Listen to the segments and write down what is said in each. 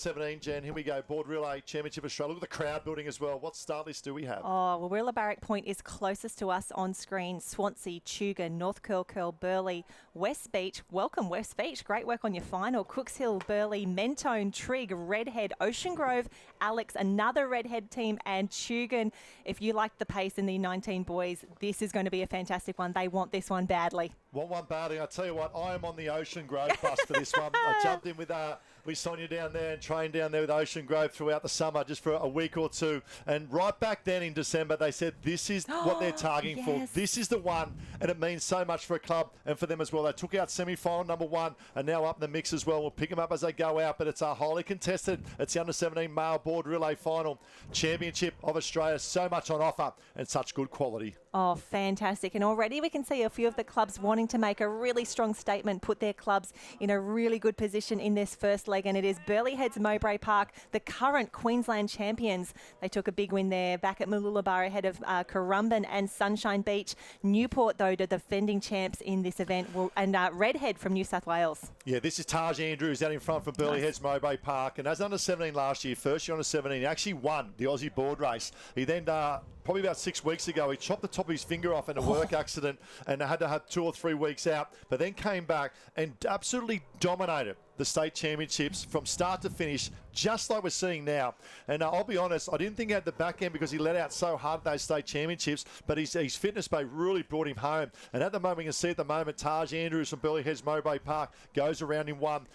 17, Jen. Here we go. Board Relay Championship Australia. Look at the crowd building as well. What start list do we have? Oh, well, Willa Barrack Point is closest to us on screen. Swansea, Tuga, North Curl, Burleigh, West Beach. Welcome, West Beach. Great work on your final. Cooks Hill, Burleigh, Mentone, Trigg, Redhead, Ocean Grove, Alex, another Redhead team, and Tugan. If you like the pace in the 19 boys, this is going to be a fantastic one. They want this one badly. Want one badly. I tell you what, I am on the Ocean Grove bus for this one. I jumped in with Sonia down there and trained down there with Ocean Grove throughout the summer just for a week or two. And right back then in December, they said this is what they're targeting for. This is the one, and it means so much for a club and for them as well. They took out semi-final number 1 and now up in the mix as well. We'll pick them up as they go out, but it's a highly contested. It's the under-17 male board relay final championship of Australia. So much on offer and such good quality. Oh, fantastic. And already we can see a few of the clubs wanting to make a really strong statement, put their clubs in a really good position in this first leg. And it is Burleigh Heads Mowbray Park, the current Queensland champions. They took a big win there back at Mooloolaba ahead of Currumbin and Sunshine Beach. Newport, though, the defending champs in this event, and Redhead from New South Wales. Yeah, this is Taj Andrews out in front for Burleigh Heads Mowbray Park. And as under 17 last year, first year under 17, he actually won the Aussie board race. He then probably about 6 weeks ago, he chopped the top of his finger off in a work accident and had to have 2 or 3 weeks out, but then came back and absolutely dominated the state championships from start to finish, just like we're seeing now. And I'll be honest, I didn't think he had the back end because he let out so hard at those state championships, but his fitness bay really brought him home. And at the moment, you can see at the moment, Taj Andrews from Burleigh Heads Mowbray Park goes around in 1.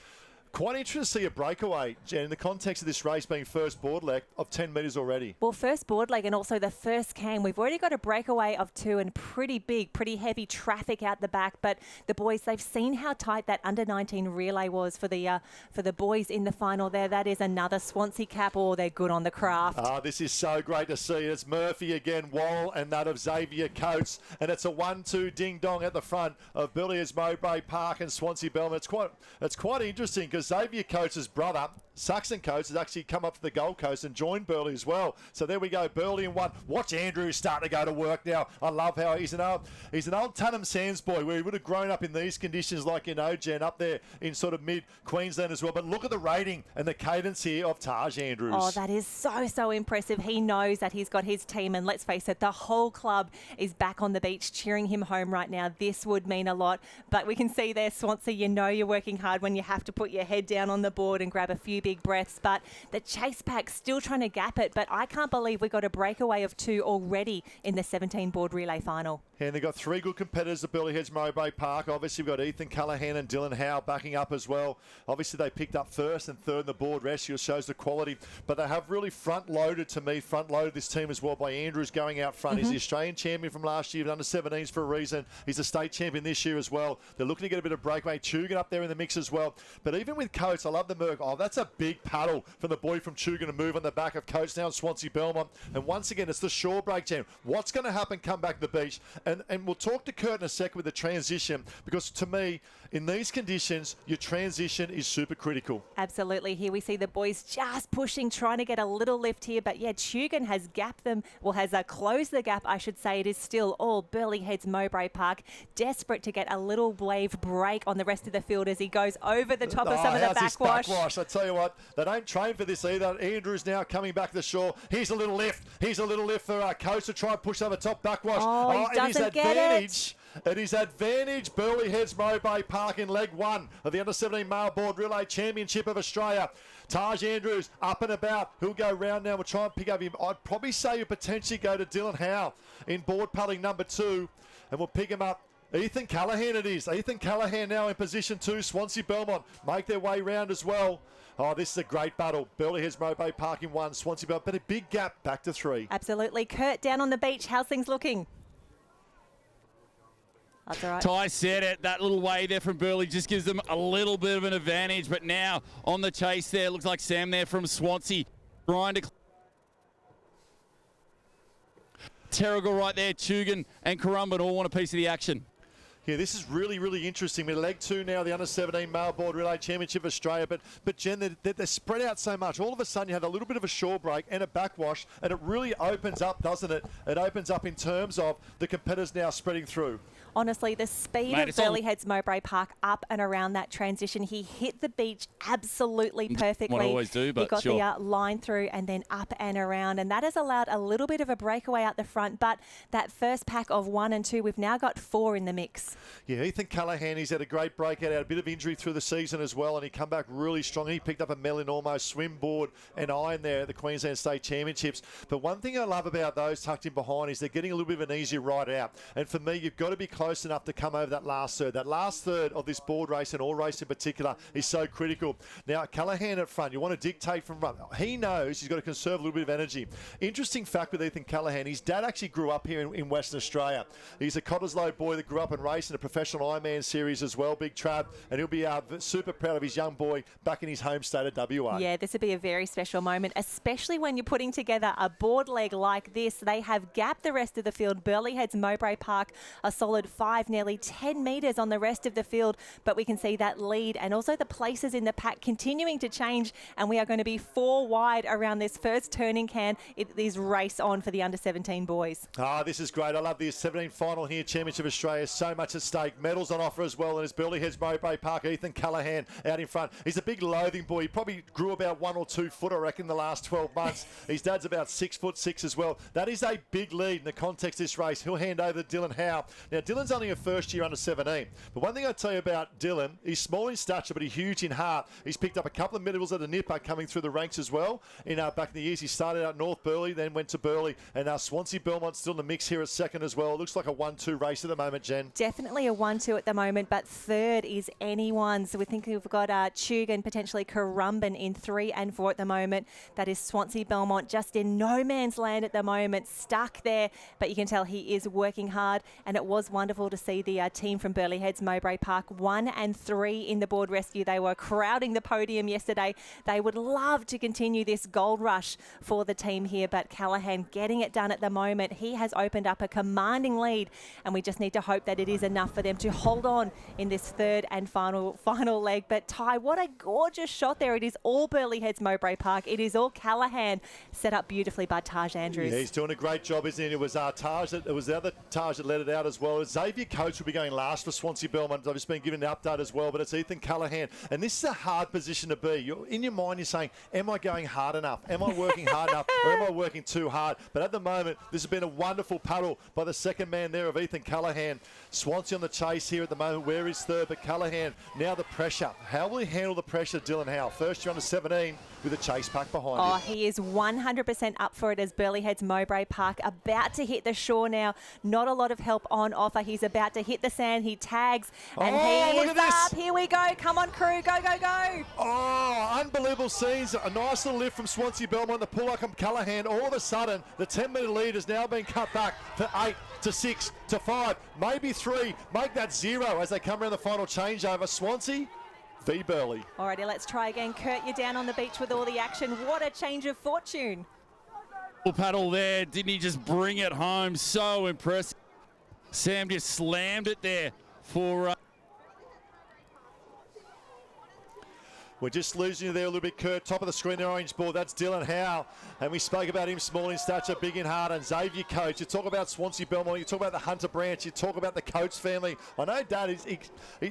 Quite interesting to see a breakaway, Jen, in the context of this race being first board leg of 10 metres already. Well, first board leg and also the first cam. We've already got a breakaway of 2 and pretty big, pretty heavy traffic out the back. But the boys, they've seen how tight that under-19 relay was for the boys in the final there. That is another Swansea cap. Oh, they're good on the craft. This is so great to see. It's Murphy again, Wall, and that of Xavier Coates. And it's a 1-2 ding-dong at the front of Burleigh Heads Mowbray Park and Swansea Bellman. It's quite interesting because Xavier Coates' brother, Saxon Coates, has actually come up to the Gold Coast and joined Burleigh as well. So there we go, Burleigh in 1. Watch Andrews starting to go to work now. I love how he's an old Tunham Sands boy, where he would have grown up in these conditions like, Jen, up there in sort of mid-Queensland as well. But look at the rating and the cadence here of Taj Andrews. Oh, that is so impressive. He knows that he's got his team, and let's face it, the whole club is back on the beach cheering him home right now. This would mean a lot. But we can see there, Swansea, you're working hard when you have to put your head down on the board and grab a few big breaths, but the chase pack still trying to gap it. But I can't believe we got a breakaway of 2 already in the 17 board relay final. And they've got 3 good competitors at Burleigh Heads Mowbray Park. Obviously, we've got Ethan Callaghan and Dylan Howe backing up as well. Obviously, they picked up first and third in the board rescue, shows the quality. But they have really front-loaded this team as well by Andrews going out front. He's the Australian champion from last year, under 17s for a reason. He's a state champion this year as well. They're looking to get a bit of breakaway. Tugan up there in the mix as well. But even with Coates, I love the Merc. Oh, that's a big paddle from the boy from Tugan to move on the back of Coates now in Swansea Belmont. And once again, it's the shore break jam. What's going to happen come back to the beach? And we'll talk to Kurt in a second with the transition, because to me, in these conditions, your transition is super critical. Absolutely. Here we see the boys just pushing, trying to get a little lift here. But yeah, Tugan has gapped them, has closed the gap, I should say. It is still all Burleigh Heads Mowbray Park, desperate to get a little wave break on the rest of the field as he goes over the top of some of the backwash. I tell you what, they don't train for this either. Andrews now coming back to the shore. Here's a little lift. Here's a little lift for Coates to try and push over top backwash. Oh, he doesn't get it. It is advantage Burleigh Heads Mowbray Park in leg 1 of the under-17 male board relay championship of Australia. Taj Andrews up and about. He'll go round now. We'll try and pick up him. I'd probably say you potentially go to Dylan Howe in board paddling number 2, and we'll pick him up. Ethan Callaghan it is. Ethan Callaghan now in position 2. Swansea Belmont make their way round as well. Oh, this is a great battle. Burleigh Heads Mowbray Park in 1. Swansea Belmont, but a big gap back to 3. Absolutely. Kurt, down on the beach. How's things looking? That's all right. Ty said it. That little wave there from Burleigh just gives them a little bit of an advantage. But now on the chase there, looks like Sam there from Swansea trying to. Terrigal right there. Tugan and Currumbin all want a piece of the action. Yeah, this is really interesting. We're leg 2 now, the under-17 male board relay championship of Australia. But Jen, they're spread out so much. All of a sudden, you have a little bit of a shore break and a backwash, and it really opens up, doesn't it? It opens up in terms of the competitors now spreading through. Honestly, the speed Mate, of it's all- Burleigh Heads Mowbray Park up and around that transition, he hit the beach absolutely perfectly. What I always do, he but got sure. the line through and then up and around, and that has allowed a little bit of a breakaway out the front. But that first pack of 1 and 2, we've now got 4 in the mix. Yeah, Ethan Callahan, he's had a great breakout, had a bit of injury through the season as well, and he come back really strong. He picked up a medal in almost swim, board and iron there at the Queensland State Championships. But one thing I love about those tucked in behind is they're getting a little bit of an easier ride out. And for me, you've got to be close enough to come over that last third. That last third of this board race and all race in particular is so critical. Now, Callahan at front, you want to dictate from front. He knows he's got to conserve a little bit of energy. Interesting fact with Ethan Callahan, his dad actually grew up here in Western Australia. He's a Cottesloe boy that grew up and raced in a professional Ironman series as well, Big Trav, and he'll be super proud of his young boy back in his home state of WA. Yeah, this would be a very special moment, especially when you're putting together a board leg like this. They have gapped the rest of the field. Burleigh Heads Mowbray Park, a solid 5, nearly 10 metres on the rest of the field, but we can see that lead and also the places in the pack continuing to change, and we are going to be 4 wide around this first turning can. It is race on for the under-17 boys. This is great. I love the 17 final here, Championship of Australia. So much at stake. Medals on offer as well, and it's Burleigh Heads Mowbray Park. Ethan Callahan out in front. He's a big loathing boy. He probably grew about 1 or 2 foot, I reckon, the last 12 months. His dad's about 6'6" as well. That is a big lead in the context of this race. He'll hand over to Dylan Howe. Now, Dylan's only a first year under 17. But one thing I'll tell you about Dylan, he's small in stature, but he's huge in heart. He's picked up a couple of medals at the Nipper coming through the ranks as well. Back in the years, he started out North Burleigh, then went to Burleigh, and Swansea Belmont still in the mix here at second as well. It looks like a 1-2 race at the moment, Jen. Definitely a 1-2 at the moment, but third is anyone's. We think we've got Tug and potentially Currumbin in 3 and 4 at the moment. That is Swansea Belmont just in no man's land at the moment, stuck there, but you can tell he is working hard, and it was wonderful to see the team from Burleigh Heads Mowbray Park 1 and 3 in the board rescue. They were crowding the podium yesterday. They would love to continue this gold rush for the team here, but Callahan getting it done at the moment. He has opened up a commanding lead, and we just need to hope that it is enough for them to hold on in this third and final leg. But Ty, what a gorgeous shot there. It is all Burleigh Heads Mowbray Park. It is all Callahan, set up beautifully by Taj Andrews. Yeah, he's doing a great job, isn't he? It was it was the other Taj that let it out as well. Xavier Coates will be going last for Swansea Belmont. I've just been given an update as well, but it's Ethan Callahan. And this is a hard position to be. In your mind, you're saying, am I going hard enough? Am I working hard enough? Or am I working too hard? But at the moment, this has been a wonderful paddle by the second man there of Ethan Callahan. Swansea on the chase here at the moment. Where is third? But Callahan, now the pressure. How will he handle the pressure, Dylan Howe? First year under 17 with a chase pack behind him. He is 100% up for it as Burleigh Heads Mowbray Park about to hit the shore now. Not a lot of help on offer. He's about to hit the sand. He tags and he is up. Here we go. Come on, crew. Go, go, go. Unbelievable scenes. A nice little lift from Swansea Belmont. The pull up from Callahan. All of a sudden, the 10-metre lead has now been cut back to 8 to 6 to 5, maybe 3. Make that 0 as they come around the final changeover. Swansea v Burleigh. Alrighty, let's try again. Kurt, you're down on the beach with all the action. What a change of fortune. Paddle there. Didn't he just bring it home? So impressive. Sam just slammed it there for... We're just losing you there a little bit, Kurt. Top of the screen, the orange ball. That's Dylan Howe. And we spoke about him, small in stature, big in heart. And Xavier Coates. You talk about Swansea Belmont. You talk about the Hunter branch. You talk about the Coates family. I know Dad he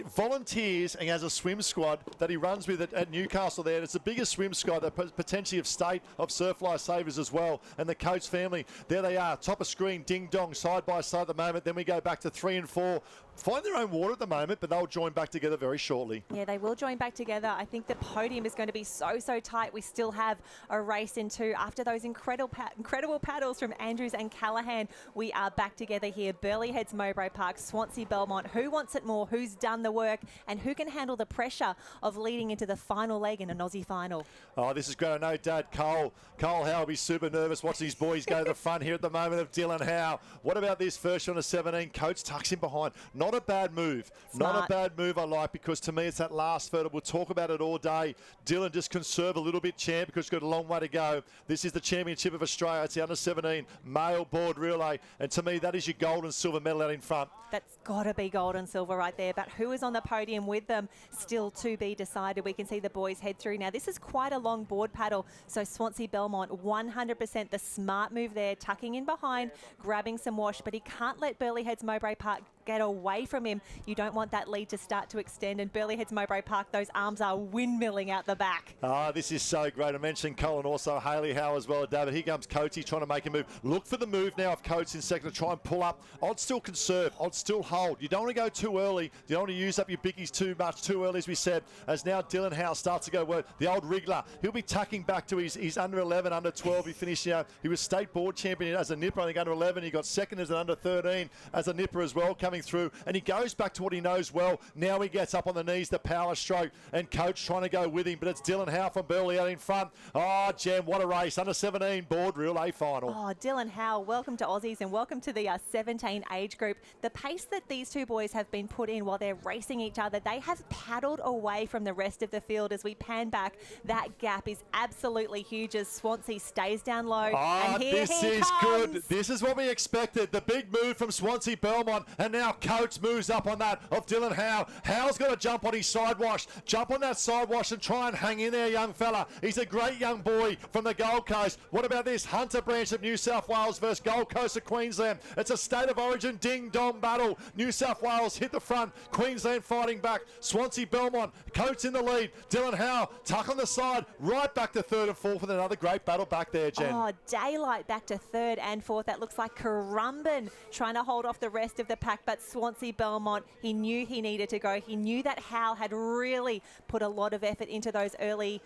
volunteers and has a swim squad that he runs with at Newcastle there. And it's the biggest swim squad that potentially of state of surf lifesavers as well. And the Coates family, there they are. Top of screen, ding dong, side by side at the moment. Then we go back to 3 and 4. Find their own water at the moment, but they'll join back together very shortly. Yeah, they will join back together. I think the podium is going to be so tight. We still have a race in 2. After those incredible paddles from Andrews and Callahan, we are back together here. Burleigh Heads Mowbray Park, Swansea Belmont. Who wants it more? Who's done the work? And who can handle the pressure of leading into the final leg in an Aussie final? Oh, this is great. I know Dad Cole Howe will be super nervous watching his boys go to the front here at the moment of Dylan Howe. What about this first one of 17? Coates tucks in behind. Not a bad move. Smart. Not a bad move I like, because to me it's that last third. We'll talk about it all day. Dylan, just conserve a little bit, champ, because he's got a long way to go. This is the Championship of Australia. It's the under-17 male board relay. And to me, that is your gold and silver medal out in front. That's got to be gold and silver right there. But who is on the podium with them, still to be decided. We can see the boys head through. Now, this is quite a long board paddle. So Swansea Belmont, 100% the smart move there, tucking in behind, grabbing some wash. But he can't let Burleigh Heads Mowbray Park get away from him. You don't want that lead to start to extend. And Burleigh Heads Mowbray Park, those arms are windmilling out the back. This is so great. I mentioned Cole and also Haley Howe as well, David. Here comes Coates trying to make a move. Look for the move now of Coates in second to try and pull up. I'd still conserve. I'd still hold. You don't want to go too early. You don't want to use up your biggies too much, too early, as we said. As now Dylan Howe starts to go well. The old wriggler. He'll be tacking back to his under 11, under 12. He finished, he was state board champion as a nipper, I think under 11. He got second as an under 13 as a nipper as well coming through. And he goes back to what he knows well. Now he gets up on the knees, the power stroke, and Coach trying to go with him. But it's Dylan Howe from Burleigh out in front. Oh, Jem, what a race. Under 17 board reel A final. Oh, Dylan Howe, welcome to Aussies and welcome to the 17 age group. The pace that these two boys have been put in while they're racing each other, they have paddled away from the rest of the field. As we pan back, that gap is absolutely huge as Swansea stays down low. And here this he is comes. good. This is what we expected. The big move from Swansea Belmont, and now Coates moves up on that of Dylan Howe. Howe's got to jump on his side wash. Jump on that side wash and try and hang in there, young fella. He's a great young boy from the Gold Coast. What about this Hunter branch of New South Wales versus Gold Coast of Queensland? It's a state of origin ding-dong battle. New South Wales hit the front. Queensland fighting back. Swansea Belmont, Coates in the lead. Dylan Howe, tuck on the side, right back to third and fourth with another great battle back there, Jen. Oh, Daylight back to third and fourth. That looks like Currumbin trying to hold off the rest of the pack, but Swansea Belmont, he knew he needed to go. He knew that Howe had really put a lot of effort into those early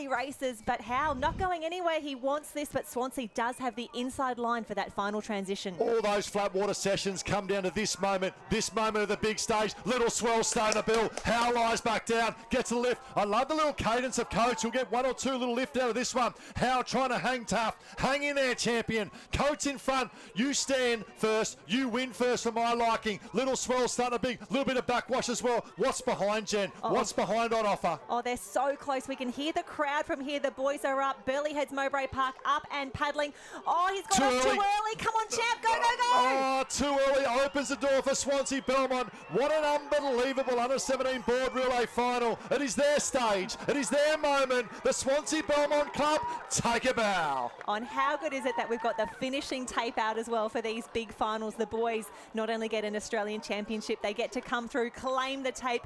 races, but Howe not going anywhere. He wants this, but Swansea does have the inside line for that final transition. All those flat water sessions come down to this moment of the big stage. Little swell start the bill. Howe lies back down, gets a lift. I love the little cadence of Coates. He'll get one or two little lift out of this one. Howe trying to hang tough. Hang in there, champion. Coates in front. You stand first. You win first for my liking. Little swell starting a big, little bit of backwash as well. What's behind, Jen? What's behind on offer? Oh, they're so close. We can hear the crowd from here. The boys are up. Burleigh Heads Mowbray Park up and paddling. Oh, he's got off too early. Come on, champ. Go, go, go. Oh, too early. Opens the door for Swansea Belmont. What an unbelievable under 17 board relay final. It is their stage. It is their moment. The Swansea Belmont Club take a bow. On how good is it that we've got the finishing tape out as well for these big finals. The boys not only get an Australian Championship, they get to come through, claim the tape.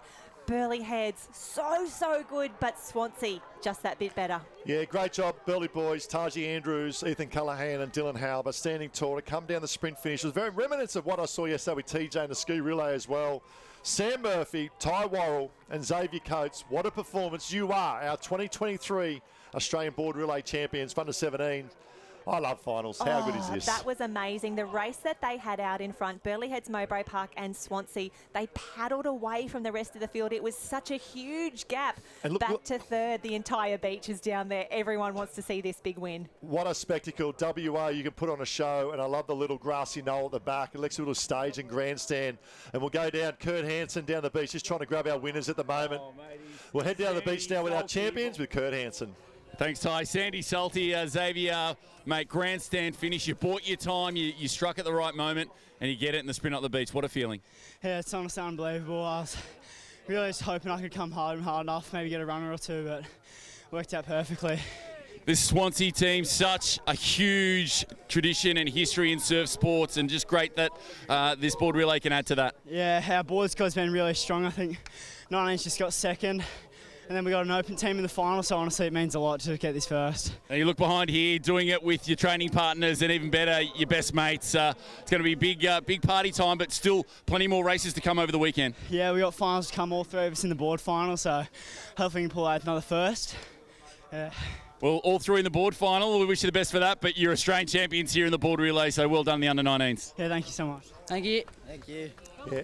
Burleigh Heads, so good, but Swansea, just that bit better. Yeah, great job, Burleigh boys, Taji Andrews, Ethan Callaghan and Dylan Howe, but standing tall to come down the sprint finish. It was very remnants of what I saw yesterday with TJ and the ski relay as well. Sam Murphy, Ty Worrell and Xavier Coates, what a performance. You are our 2023 Australian Board Relay Champions, under 17. I love finals. How good is this? That was amazing. The race that they had out in front, Burleigh Heads Mowbray Park and Swansea, they paddled away from the rest of the field. It was such a huge gap. And look, back to third. The entire beach is down there. Everyone wants to see this big win. What a spectacle. WA, you can put on a show, and I love the little grassy knoll at the back. It looks a little stage and grandstand. And we'll go down, Kurt Hansen down the beach, just trying to grab our winners at the moment. We'll head down the beach now with our champions, with Kurt Hansen. Thanks, Ty. Sandy Salty, Xavier, mate, grandstand finish. You bought your time, you struck at the right moment, and you get it in the sprint up the beach. What a feeling. Yeah, it's honestly unbelievable. I was really just hoping I could come hard enough, maybe get a runner or two, but it worked out perfectly. This Swansea team, such a huge tradition and history in surf sports, and just great that this board relay can add to that. Yeah, our board score's been really strong. I think 19's just got second. And then we got an open team in the final, so honestly it means a lot to get this first. Now you look behind here, doing it with your training partners and even better, your best mates. It's going to be big party time, but still plenty more races to come over the weekend. Yeah, we got finals to come, all three of us in the board final, so hopefully we can pull out another first. Yeah. Well, all three in the board final. We wish you the best for that, but you're Australian champions here in the board relay, so well done the under-19s. Yeah, thank you so much. Thank you. Yeah.